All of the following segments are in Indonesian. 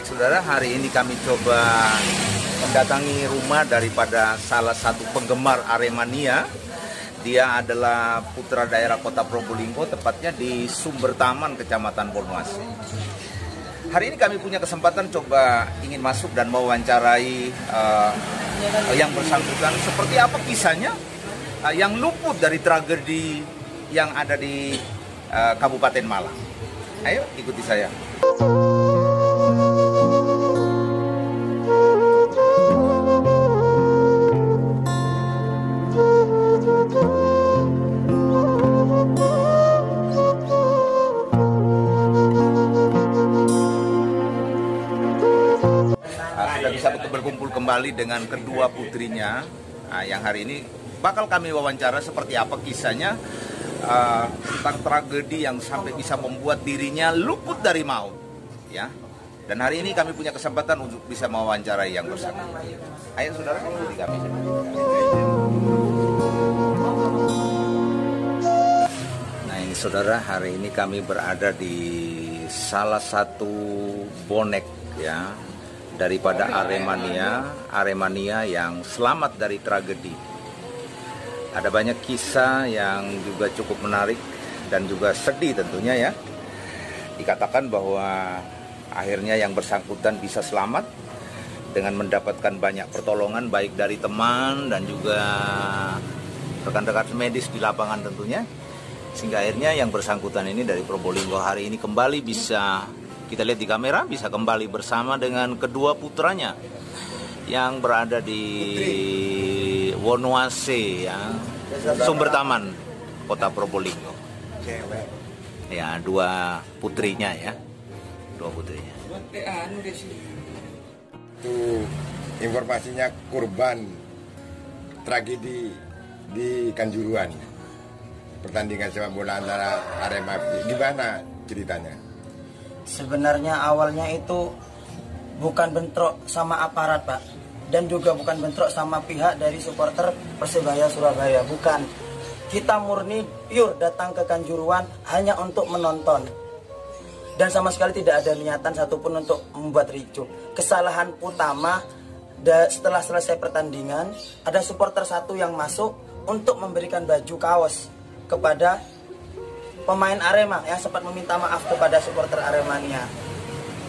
Baik saudara, hari ini kami coba mendatangi rumah daripada salah satu penggemar Aremania. Dia adalah putra daerah Kota Probolinggo, tepatnya di Sumbertaman, Kecamatan Banyuwangi. Hari ini kami punya kesempatan coba ingin masuk dan mewawancarai yang bersangkutan. Seperti apa kisahnya yang luput dari tragedi yang ada di Kabupaten Malang. Ayo ikuti saya. Sudah bisa berkumpul kembali dengan kedua putrinya yang hari ini bakal kami wawancara seperti apa kisahnya tentang tragedi yang sampai bisa membuat dirinya luput dari maut, ya. Dan hari ini kami punya kesempatan untuk bisa mewawancarai yang bersangkutan. Ayo saudara, ikuti kami. Nah ini saudara, hari ini kami berada di salah satu bonek, ya, daripada Aremania yang selamat dari tragedi. Ada banyak kisah yang juga cukup menarik dan juga sedih tentunya, ya. Dikatakan bahwa akhirnya yang bersangkutan bisa selamat dengan mendapatkan banyak pertolongan baik dari teman dan juga rekan-rekan medis di lapangan tentunya. Sehingga akhirnya yang bersangkutan ini dari Probolinggo hari ini kembali bisa, kita lihat di kamera, bisa kembali bersama dengan kedua putranya yang berada di Banyuwangi, ya, Sumbertaman, Kota Probolinggo. Ya, dua putrinya, ya, dua putrinya. Itu informasinya korban tragedi di Kanjuruhan, pertandingan sepak bola antara Arema. Gimana ceritanya? Sebenarnya awalnya itu bukan bentrok sama aparat, Pak, dan juga bukan bentrok sama pihak dari supporter Persebaya Surabaya, bukan. Kita murni pure datang ke Kanjuruhan hanya untuk menonton, dan sama sekali tidak ada niatan satupun untuk membuat ricuh. Kesalahan utama, setelah selesai pertandingan, ada supporter satu yang masuk untuk memberikan baju kaos kepada pemain Arema yang sempat meminta maaf kepada supporter Aremania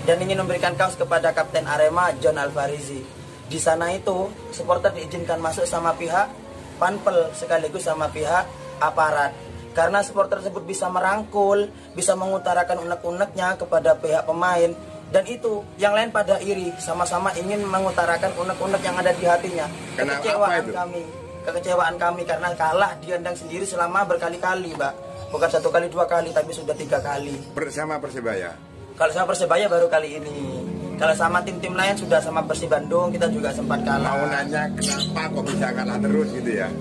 dan ingin memberikan kaos kepada kapten Arema, John Alvarizi. Di sana itu supporter diizinkan masuk sama pihak panpel sekaligus sama pihak aparat, karena supporter tersebut bisa merangkul, bisa mengutarakan unek-uneknya kepada pihak pemain, dan itu yang lain pada iri, sama-sama ingin mengutarakan unek-unek yang ada di hatinya. Kekecewaan kami karena kalah diandang sendiri selama berkali-kali, Mbak. Bukan satu kali, dua kali, tapi sudah 3 kali. Bersama Persebaya? Kalau sama Persebaya baru kali ini. Kalau sama tim-tim lain sudah sama Persib Bandung, kita juga sempat kalah. Mau nanya kenapa kok bisa kalah terus gitu ya?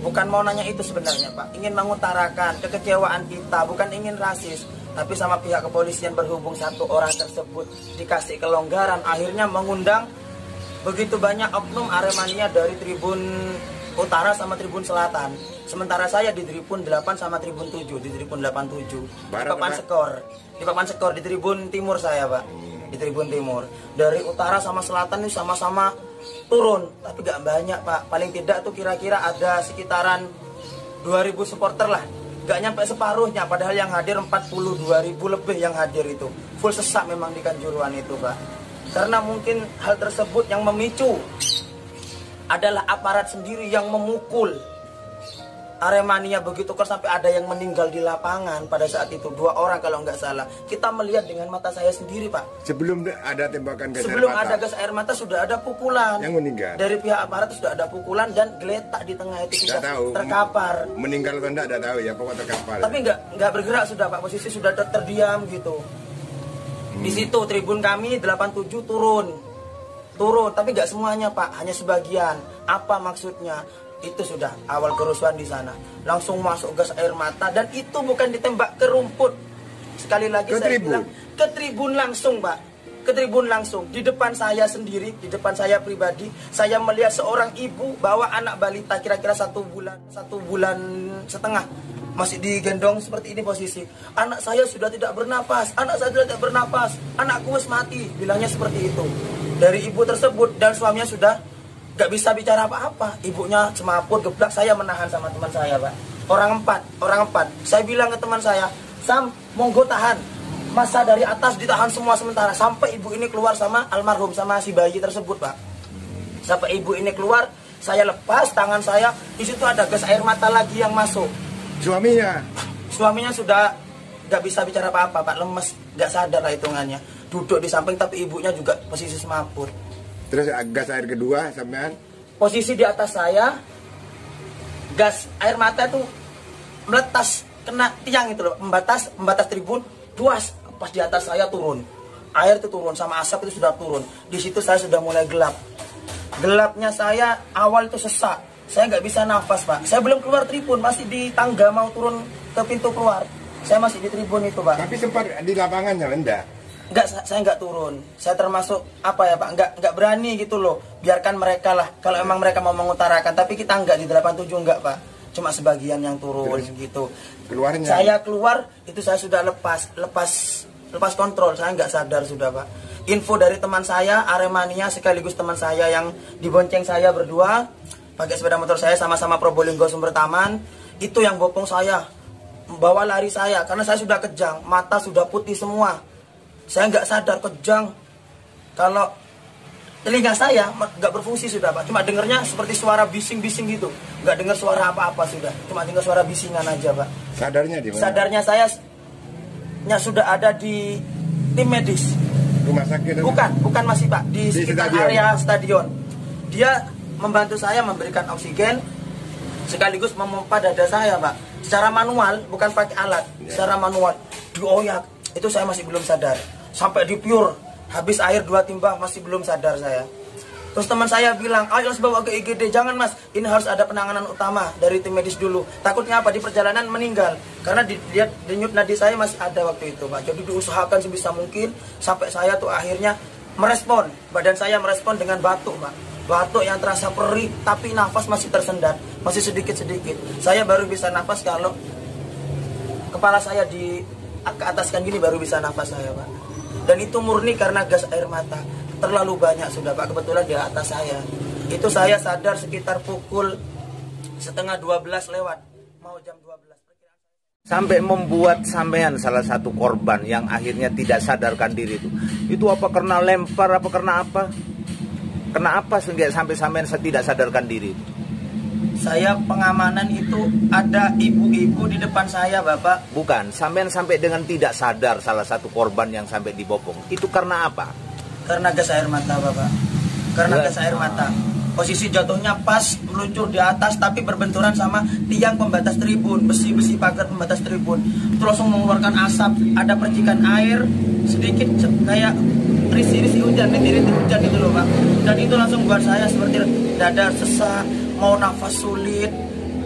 Bukan mau nanya itu sebenarnya, Pak. Ingin mengutarakan kekecewaan kita, bukan ingin rasis. Tapi sama pihak kepolisian berhubung satu orang tersebut dikasih kelonggaran, akhirnya mengundang begitu banyak oknum Aremania dari Tribun Utara sama Tribun Selatan. Sementara saya di Tribun 8 sama Tribun 7, di Tribun 87. Di Papan Sekor di Tribun Timur saya, Pak. Di Tribun Timur. Dari utara sama selatan ini sama-sama turun, tapi gak banyak, Pak. Paling tidak tuh kira-kira ada sekitaran 2000 supporter lah. Gak nyampe separuhnya, padahal yang hadir 42.000 lebih yang hadir itu. Full sesak memang di Kanjuruhan itu, Pak. Karena mungkin hal tersebut yang memicu adalah aparat sendiri yang memukul Aremania begitu keras sampai ada yang meninggal di lapangan pada saat itu, 2 orang kalau nggak salah. Kita melihat dengan mata saya sendiri, Pak. Sebelum ada tembakan gas air mata? Sebelum ada gas air mata sudah ada pukulan. Yang meninggal? Dari pihak aparat sudah ada pukulan dan geletak di tengah itu sudah terkapar. Meninggal atau enggak tahu ya, pokoknya terkapar. Tapi nggak bergerak sudah, Pak. Posisi sudah terdiam gitu. Di situ tribun kami 87 turun, tapi nggak semuanya, Pak. Hanya sebagian. Apa maksudnya? Itu sudah awal kerusuhan di sana. Langsung masuk gas air mata dan itu bukan ditembak ke rumput. Sekali lagi saya bilang ke tribun langsung, Pak. ke tribun langsung. Di depan saya sendiri, di depan saya pribadi, saya melihat seorang ibu bawa anak balita kira-kira 1 bulan setengah. Masih digendong seperti ini posisi. Anak saya sudah tidak bernapas, anak saya sudah tidak bernapas, anakku wis mati, bilangnya seperti itu. Dari ibu tersebut, dan suaminya sudah gak bisa bicara apa-apa. Ibunya semaput, geblak, saya menahan sama teman saya, Pak. Orang empat. Saya bilang ke teman saya, Sam, monggo tahan. Masa dari atas ditahan semua sementara. Sampai ibu ini keluar sama almarhum, sama si bayi tersebut, Pak. Sampai ibu ini keluar, saya lepas tangan saya. Di situ ada gas air mata lagi yang masuk. Suaminya sudah gak bisa bicara apa-apa, Pak. Lemes, gak sadar lah hitungannya. Duduk di samping, tapi ibunya juga posisi semaput. Terus gas air kedua sampean? Posisi di atas saya, gas air mata itu meletas, kena tiang itu loh, membatas tribun, duas, pas di atas saya turun. Air itu turun, sama asap itu sudah turun. Di situ saya sudah mulai gelap. Gelapnya saya awal itu sesak. Saya nggak bisa nafas, Pak. Saya belum keluar tribun, masih di tangga mau turun ke pintu keluar. Saya masih di tribun itu, Pak. Tapi sempat di lapangan ya, enggak? Enggak, saya nggak turun. Saya termasuk apa ya, Pak? Nggak berani gitu loh. Biarkan mereka lah. Kalau emang mereka mau mengutarakan, tapi kita nggak di 87 enggak, Pak. Cuma sebagian yang turun gitu. Keluarnya? Saya keluar itu saya sudah lepas kontrol. Saya nggak sadar sudah, Pak. Info dari teman saya, Aremania sekaligus teman saya yang dibonceng saya berdua, pakai sepeda motor saya sama-sama Probolinggo Sumber Taman, itu yang bopong saya, bawa lari saya, karena saya sudah kejang, mata sudah putih semua. Saya nggak sadar kejang. Kalau telinga saya nggak berfungsi sudah, Pak. Cuma dengarnya seperti suara bising-bising gitu. Nggak dengar suara apa-apa sudah. Cuma dengar suara bisingan aja, Pak. Sadarnya di mana? Sadarnya saya sudah ada di tim medis. Rumah sakit? Bukan masih, Pak. Di sekitar stadion. area stadion. Dia membantu saya memberikan oksigen sekaligus memompa dada saya, Pak. Secara manual, bukan pakai alat. Secara manual dioyak. Itu saya masih belum sadar. Sampai di pure, habis air 2 timba masih belum sadar saya. Terus teman saya bilang, ayo harus bawa ke IGD. Jangan, Mas, ini harus ada penanganan utama dari tim medis dulu. Takutnya apa? Di perjalanan meninggal. Karena denyut nadi saya masih ada waktu itu, Pak. Jadi diusahakan sebisa mungkin sampai saya tuh akhirnya merespon. Badan saya merespon dengan batuk, Pak. Batuk yang terasa perih, tapi nafas masih tersendat, masih sedikit-sedikit. Saya baru bisa nafas kalau kepala saya di ke ataskan gini, baru bisa nafas saya, Pak. Dan itu murni karena gas air mata. Terlalu banyak sudah, Pak. Kebetulan di atas saya. Itu saya sadar sekitar pukul 11:30 lewat. Mau jam 12. Sampai membuat sampean salah satu korban yang akhirnya tidak sadarkan diri itu. Itu apa karena lempar, apa karena apa? Kenapa sehingga sampai sampean tidak sadarkan diri? Saya pengamanan itu ada ibu-ibu di depan saya, Bapak. Bukan, sampean sampai dengan tidak sadar salah satu korban yang sampai dibopong. Itu karena apa? Karena gas air mata, Bapak. Karena gas air mata. Posisi jatuhnya pas meluncur di atas tapi berbenturan sama tiang pembatas tribun, besi-besi pagar pembatas tribun. Itu langsung mengeluarkan asap, ada percikan air sedikit kayak risi-risi hujan, rintik-rintik hujan itu loh, Pak. Dan itu langsung buat saya seperti dada sesak, mau nafas sulit.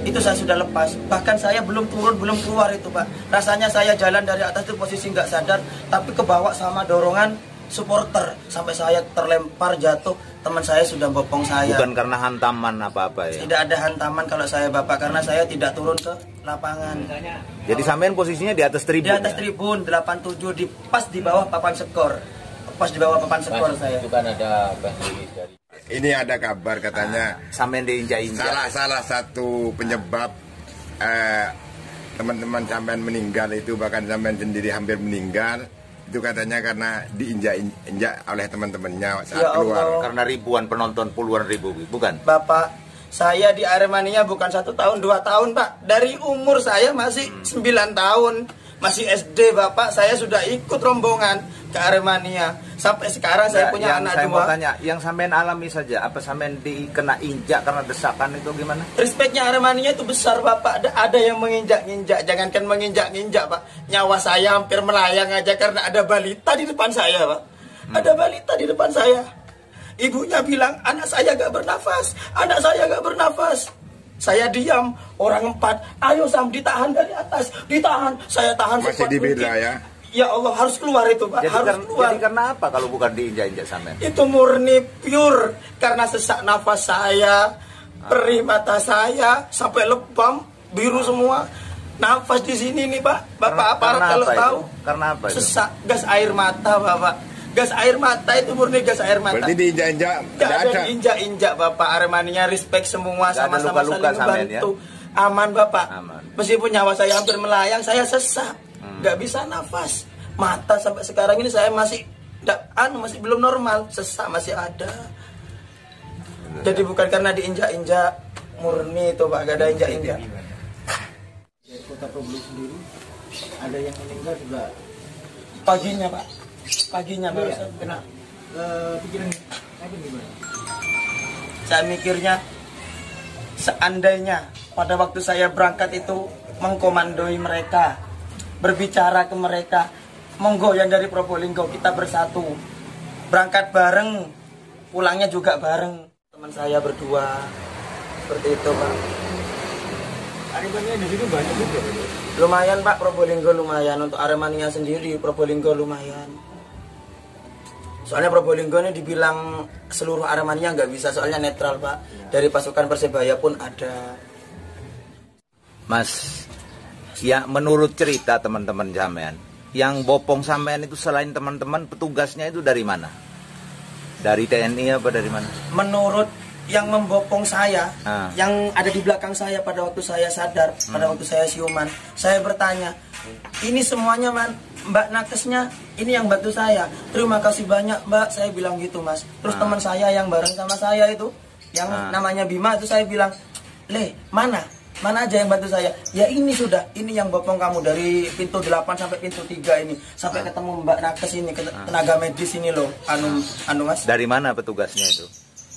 Itu saya sudah lepas. Bahkan saya belum turun, belum keluar itu, Pak. Rasanya saya jalan dari atas itu posisi nggak sadar, tapi kebawa sama dorongan supporter sampai saya terlempar jatuh. Teman saya sudah bopong saya. Bukan karena hantaman apa-apa ya? Tidak ada hantaman kalau saya, Bapak, karena saya tidak turun ke lapangan. Jadi sampean posisinya di atas tribun? Di atas tribun 87, pas di bawah papan skor. Pas di bawah papan skor saya. Itu kan ada dari Ini ada kabar katanya Sampean diinjak-injak. salah satu penyebab teman-teman sampean meninggal itu, bahkan sampean sendiri hampir meninggal. Itu katanya karena diinjak-injak oleh teman-temannya saat Ya keluar. Allah. Karena ribuan penonton, puluhan ribu, bukan? Bapak, saya di Aremania bukan 1 tahun, 2 tahun, Pak. Dari umur saya masih 9 tahun. Masih SD, Bapak. Saya sudah ikut rombongan ke Aremania. Sampai sekarang saya punya anak saya 2. mau tanya, yang sampean alami saja, apa sampean dikena injak karena desakan itu gimana? Respeknya Aremania itu besar, Bapak. Ada yang menginjak-injak. Jangankan menginjak-injak, Pak. Nyawa saya hampir melayang aja karena ada balita di depan saya, Pak. Ada balita di depan saya. Ibunya bilang, anak saya gak bernafas. Anak saya gak bernafas. Saya diam, orang 4. Ayo, Sam, ditahan dari atas. Ditahan. Saya tahan Masih sekuat dibela mungkin. ya? Ya Allah, harus keluar itu, Pak. Harus keluar. Jadi karena apa kalau bukan diinjak-injak sampean? Itu murni pure karena sesak nafas saya, perih mata saya sampai lebam, biru semua. Nafas di sini nih, Pak. Bapak aparat kalau tahu. Karena apa itu? Sesak gas air mata, Bapak. Gas air mata itu murni gas air mata. Berarti diinjak-injak Gak ada injak-injak, Bapak. Aremania respect semua, sama-sama saling membantu. Ya? Aman, Bapak. Aman. Meskipun nyawa saya hampir melayang, saya sesak. Gak bisa nafas. Mata sampai sekarang ini saya masih masih belum normal, sesak masih ada. Jadi bukan karena diinjak-injak, murni itu, Pak. Gak ada injak-injak. Dari Kota Probolinggo sendiri ada yang meninggal juga paginya, Pak. Paginya baru saya kena pikiran gimana? Saya mikirnya seandainya pada waktu saya berangkat itu mengkomandoi mereka, berbicara ke mereka, monggo yang dari Probolinggo kita bersatu, berangkat bareng, pulangnya juga bareng. Teman saya berdua seperti itu, Pak. Aremania di sini banyak juga. Lumayan, Pak. Probolinggo lumayan, untuk Aremania sendiri Probolinggo lumayan. Soalnya Probolinggo ini dibilang seluruh Aremania nggak bisa, soalnya netral, Pak. Dari pasukan Persebaya pun ada. Mas, ya menurut cerita teman-teman sampean, yang bopong sampean itu selain teman-teman, petugasnya itu dari mana? Dari TNI apa dari mana? Menurut yang membopong saya, yang ada di belakang saya pada waktu saya sadar, pada waktu saya siuman, saya bertanya, ini semuanya, Mbak Nakesnya, ini yang bantu saya. Terima kasih banyak, Mbak. Saya bilang gitu, Mas. Terus teman saya yang bareng sama saya itu, yang namanya Bima itu, saya bilang, "Le, mana aja yang bantu saya?" Ya ini sudah, ini yang bopong kamu dari pintu 8 sampai pintu 3 ini, sampai ketemu Mbak Nakes ini, tenaga medis ini loh, anu Mas. Dari mana petugasnya itu?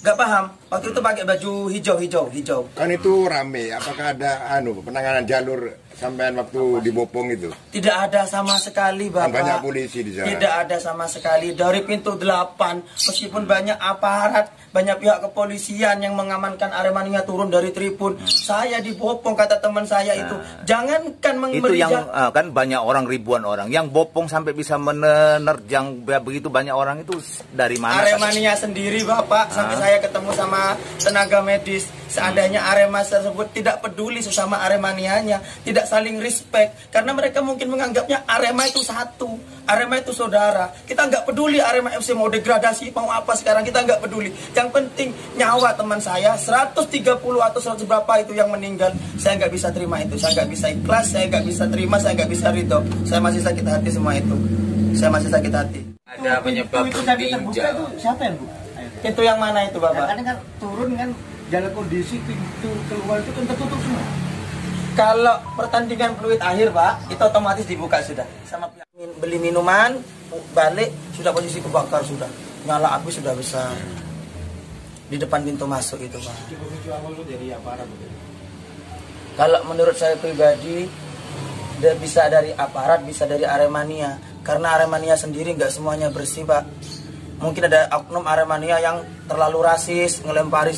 Gak paham, waktu itu pakai baju hijau. Kan itu rame, apakah ada penanganan jalur sampean waktu dibopong itu? Tidak ada sama sekali, Bapak. Banyak polisi di sana. Tidak ada sama sekali. Dari pintu 8, meskipun banyak aparat, banyak pihak kepolisian yang mengamankan Aremania turun dari tribun, saya dibopong, kata teman saya itu. Jangankan itu yang kan banyak orang, ribuan orang yang bopong sampai bisa menerjang begitu banyak orang, itu dari mana? Aremania sendiri, Bapak. Sampai saya ketemu sama tenaga medis. Seandainya Arema tersebut tidak peduli sesama Aremanianya, tidak saling respect, karena mereka mungkin menganggapnya Arema itu satu, Arema itu saudara. Kita nggak peduli Arema FC mau degradasi, mau apa sekarang, kita nggak peduli. Yang penting nyawa teman saya 130 atau 100 berapa itu yang meninggal, saya nggak bisa terima itu, saya nggak bisa ikhlas, saya nggak bisa terima, saya nggak bisa ridho. Saya masih sakit hati semua itu, saya masih sakit hati. Ada penyebab diinjak. Siapa yang Bu? Itu yang mana itu, Bapak? Karena kan turun kan, jalan kondisi pintu keluar itu kan tertutup semua. Kalau pertandingan fluid akhir, Pak, itu otomatis dibuka sudah. Sama pihak beli minuman, balik sudah posisi kebakar sudah. Nyala api sudah besar. Di depan pintu masuk itu, Pak. Kalau menurut saya pribadi, bisa dari aparat, bisa dari Aremania. Karena Aremania sendiri nggak semuanya bersih, Pak. Mungkin ada oknum Aremania yang terlalu rasis, ngelempari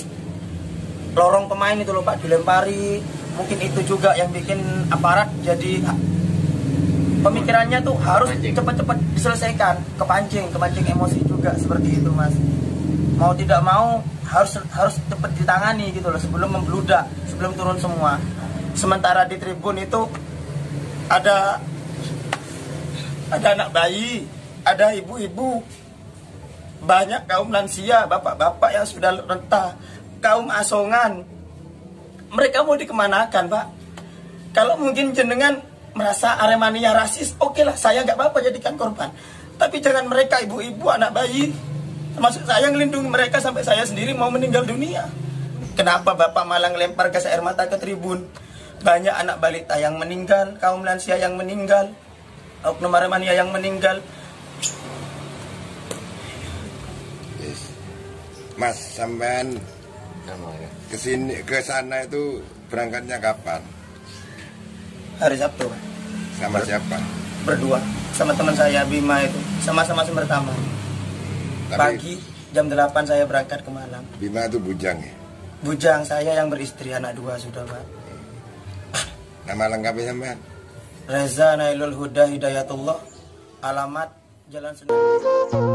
lorong pemain itu loh, Pak, dilempari. Mungkin itu juga yang bikin aparat jadi pemikirannya tuh harus cepat-cepat diselesaikan, kepancing emosi juga, seperti itu, Mas. Mau tidak mau harus cepat ditangani gitu loh, sebelum membludak, sebelum turun semua. Sementara di tribun itu ada anak bayi, ada ibu-ibu, banyak kaum lansia, bapak-bapak yang sudah renta, kaum asongan. Mereka mau dikemanakan, Pak? Kalau mungkin jenengan merasa Aremania rasis, oke lah, saya nggak apa-apa jadikan korban. Tapi jangan mereka, ibu-ibu, anak bayi, termasuk saya, ngelindungi mereka sampai saya sendiri mau meninggal dunia. Kenapa Bapak malah ngelempar gas air mata ke tribun? Banyak anak balita yang meninggal, kaum lansia yang meninggal, oknum Aremania yang meninggal. Mas, sampean ke sana itu berangkatnya kapan? Hari Sabtu, Pak. Sama siapa? Berdua, sama teman saya Bima itu, sama-sama sumber taman. Pagi jam 8 saya berangkat ke Malang. Bima itu bujang ya? Bujang, saya yang beristri, anak 2 sudah, Pak. Nama lengkapnya sampean? Reza Nailul Huda Hidayatullah, Alamat Jalan Senen.